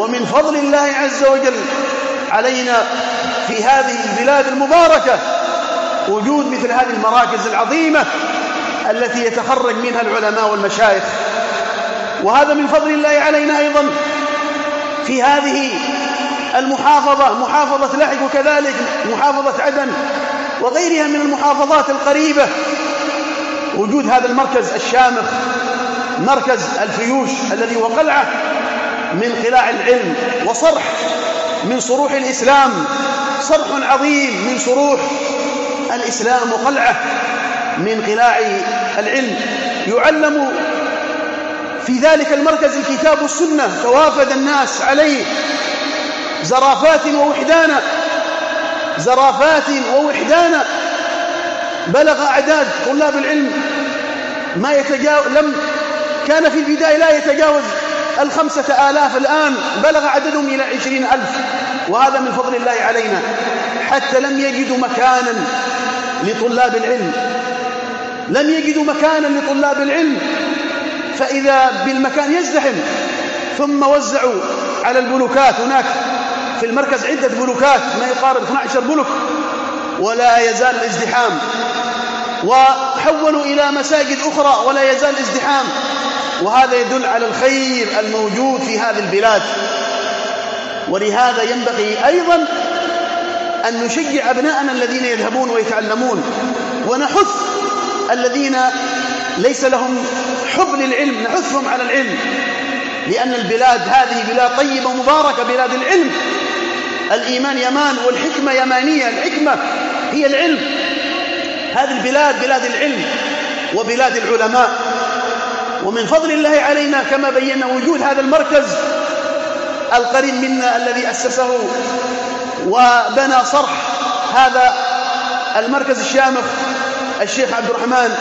ومن فضل الله عز وجل علينا في هذه البلاد المباركة وجود مثل هذه المراكز العظيمة التي يتخرج منها العلماء والمشايخ. وهذا من فضل الله علينا أيضا في هذه المحافظة، محافظة لحج، وكذلك محافظة عدن وغيرها من المحافظات القريبة، وجود هذا المركز الشامخ، مركز الفيوش الذي هو قلعة من قلاع العلم وصرح من صروح الإسلام، صرح عظيم من صروح الإسلام وقلعة من قلاع العلم. يعلم في ذلك المركز الكتاب والسنة، توافد الناس عليه زرافات ووحدانا. بلغ أعداد طلاب العلم ما كان في البداية لا يتجاوز 5,000، الآن بلغ عددهم إلى 20,000، وهذا من فضل الله علينا. حتى لم يجدوا مكانا لطلاب العلم، فإذا بالمكان يزدحم، ثم وزعوا على البلوكات. هناك في المركز عدة بلوكات ما يقارب 12 بلوك، ولا يزال الازدحام، وحولوا إلى مساجد أخرى ولا يزال الازدحام، وهذا يدل على الخير الموجود في هذه البلاد. ولهذا ينبغي أيضا أن نشجع أبناءنا الذين يذهبون ويتعلمون، ونحث الذين ليس لهم حب للعلم، نحثهم على العلم، لأن البلاد هذه بلاد طيبة مباركة، بلاد العلم. الإيمان يمان والحكمة يمانية، الحكمة هي العلم. هذه البلاد بلاد العلم وبلاد العلماء. ومن فضل الله علينا كما بينا وجود هذا المركز القريب منا الذي أسسه وبنى صرح هذا المركز الشامخ الشيخ عبد الرحمن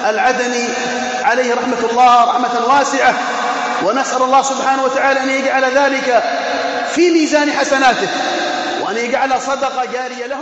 العدني عليه رحمة الله رحمة واسعة، ونسأل الله سبحانه وتعالى أن يجعل ذلك في ميزان حسناته، وأن يجعل صدقة جارية له.